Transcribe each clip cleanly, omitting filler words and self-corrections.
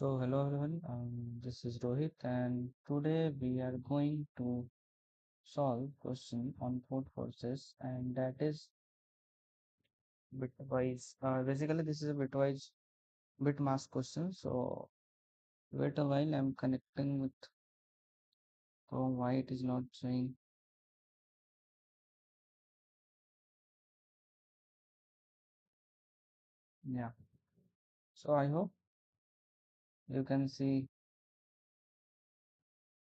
So hello everyone, this is Rohit and today we are going to solve question on code forces and that is bitwise. Basically this is a bitwise bitmask question. So wait a while, I'm connecting with Chrome. Why it is not showing? Yeah. So I hope you can see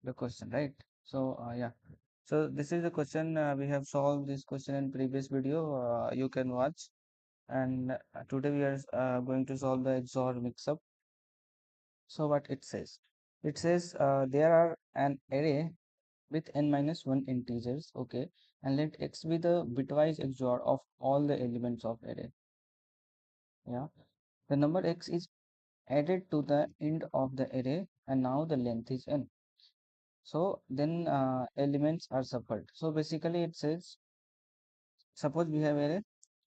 the question, right? So yeah. So this is the question. We have solved this question in previous video. You can watch. And today we are going to solve the XOR mixup. So what it says? It says there are an array with n minus 1 integers, okay, and let x be the bitwise XOR of all the elements of array. Yeah, the number x is added to the end of the array, and now the length is n. So then elements are shuffled. So basically it says suppose we have array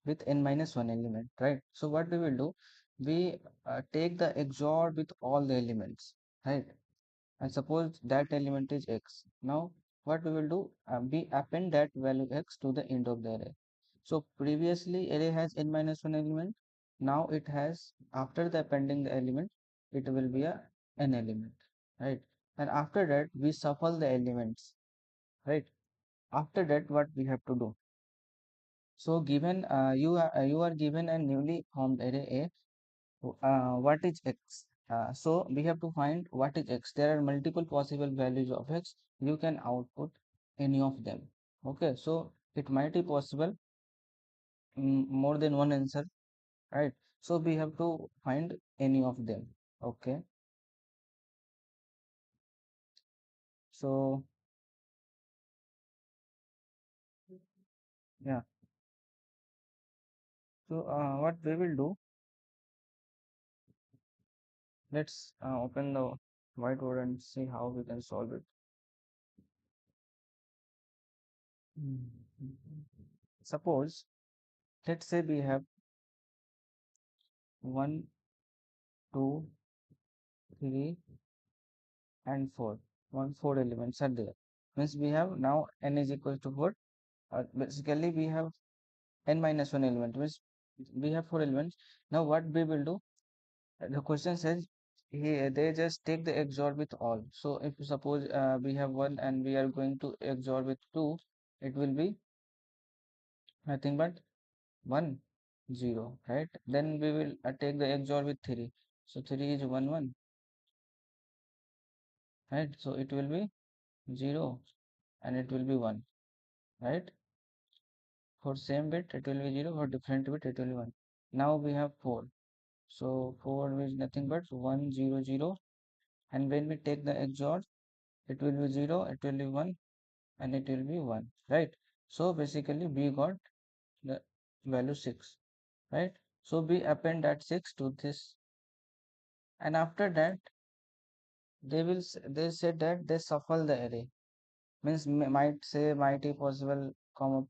with n minus 1 element, right? So what we will do, we take the XOR with all the elements, right? And suppose that element is x. Now what we will do, we append that value x to the end of the array. So previously array has n minus 1 element. Now it has, after the appending the element, it will be a n element, right? And after that we shuffle the elements, right? After that what we have to do, so given you are given a newly formed array A, what is x? So we have to find what is x. There are multiple possible values of x. You can output any of them. Okay, so it might be possible more than one answer, right? So we have to find any of them. Okay, so yeah, so what we will do, let's open the whiteboard and see how we can solve it. Suppose, let's say we have 1, 2, 3, and 4. 4 elements are there. Means we have now n is equal to 4. Basically, we have n minus 1 element. Means we have 4 elements. Now, what we will do? The question says they just take the XOR with all. So, if suppose we have 1 and we are going to XOR with 2, it will be nothing but 1, 0, right? Then we will take the XOR with 3. So, 3 is 1, 1, right? So, it will be 0 and it will be 1, right? For same bit it will be 0, for different bit it will be 1. Now we have 4. So 4 is nothing but 1, 0, 0. And when we take the XOR, it will be 0, it will be 1, and it will be 1, right? So basically we got the value 6, right? So we append that 6 to this, and after that they said that they shuffle the array. Means might be possible come up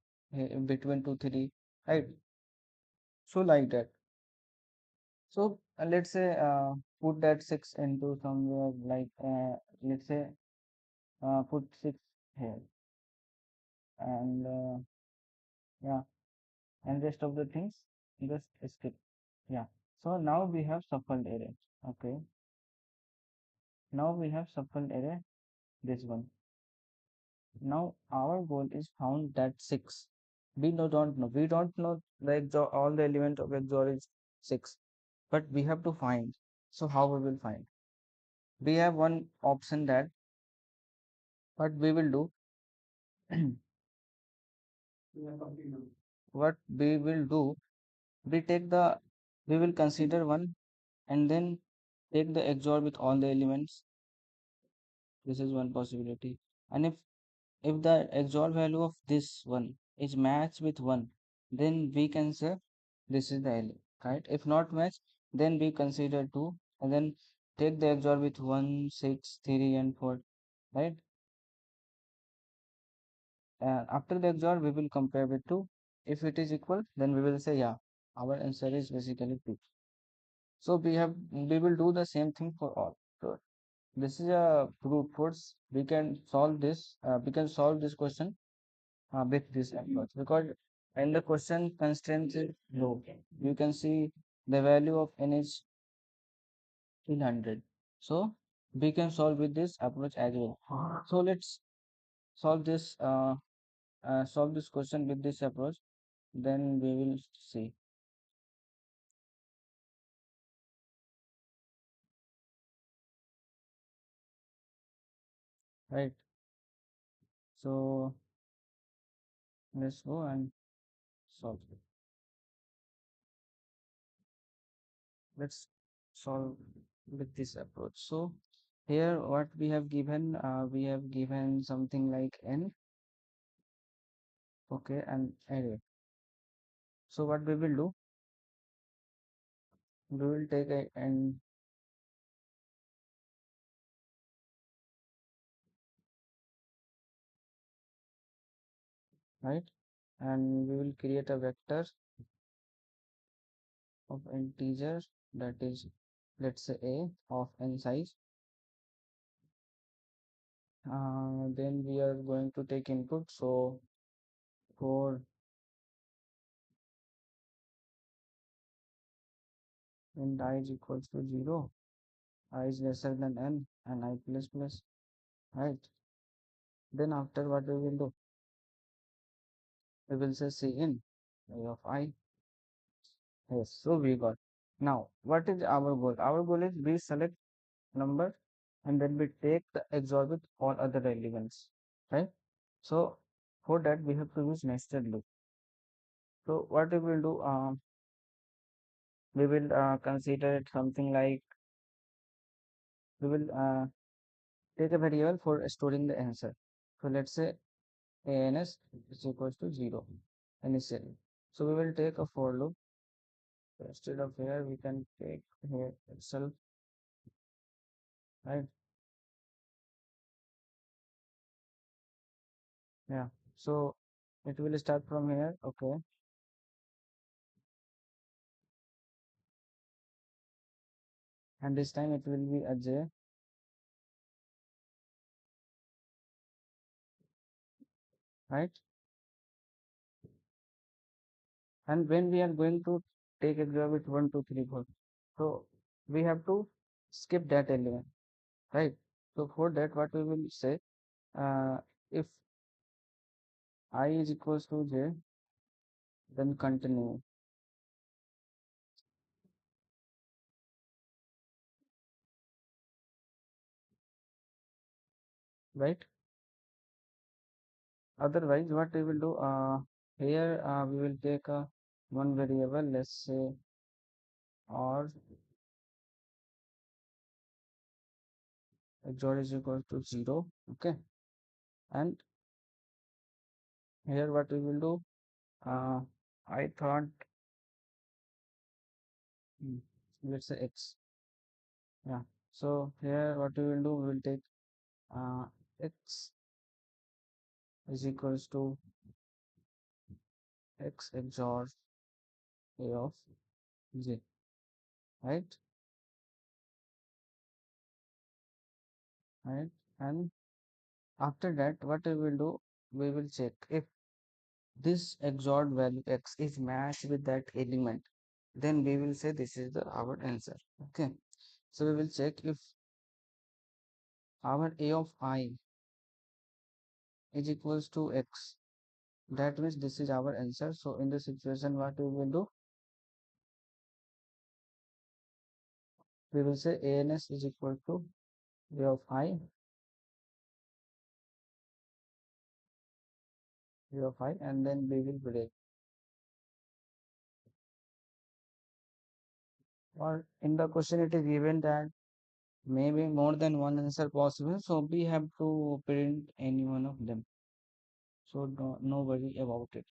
between 2 3, right? So like that. So let's say put that 6 into somewhere like let's say put 6 here, and yeah, and rest of the things just skip. Yeah. So now we have shuffled array. Okay. Now we have shuffled array, this one. Now our goal is found that 6. Don't know. We don't know the XOR, all the element of XOR is 6, but we have to find. So how we will find? We have one option that what we will do. What we will do, we take the we will consider one and then take the XOR with all the elements. This is one possibility. And if the XOR value of this one is matched with 1, then we can say this is the element, right? If not matched, then we consider 2 and then take the XOR with 1, 6, 3, and 4, right? After the XOR, we will compare with 2. If it is equal, then we will say, yeah, our answer is basically 2. So we will do the same thing for all. So this is a brute force. We can solve this. We can solve this question with this approach because when the question constraint is low, you can see the value of n is 300. So we can solve with this approach as well. So let's solve this solve this question with this approach. Then we will see, right? So let's go and solve it. Let's solve with this approach. So here what we have given something like n, okay, and array. So what we will do, we will take a n, right, and we will create a vector of integer that is, let's say, a of n size. Then we are going to take input. So for int I is equals to 0, I is lesser than n, and I plus plus, right? Then after what we will do, we will say cin a of I. Yes, so we got. Now what is our goal? Our goal is we select number and then we take the XOR with all other elements, right? So for that we have to use nested loop. So what we will do, we will consider it something like, we will take a variable for storing the answer. So let's say ans is equals to 0 initially. So we will take a for loop. So instead of here, we can take here itself, right? Yeah. So it will start from here, okay, and this time it will be a j, right? And when we are going to take example with 1 2 3 4, so we have to skip that element, right? So for that what we will say, if I is equals to j, then continue, right? Otherwise what we will do, here we will take a one variable, let's say, or XOR is equal to 0, okay, and here what we will do, uh, I thought, hmm, let's say x, yeah. So here what we will do, we will take x is equals to x XOR a of j, right? Right, and after that what we will do, we will check if this XOR value x is matched with that element, then we will say this is the our answer, okay. So we will check if our a of I is equals to x, that means this is our answer. So in this situation what we will do, we will say ans is equal to a of I, and then we will break, or in the question it is given that maybe more than one answer possible, so we have to print any one of them. So no worry about it.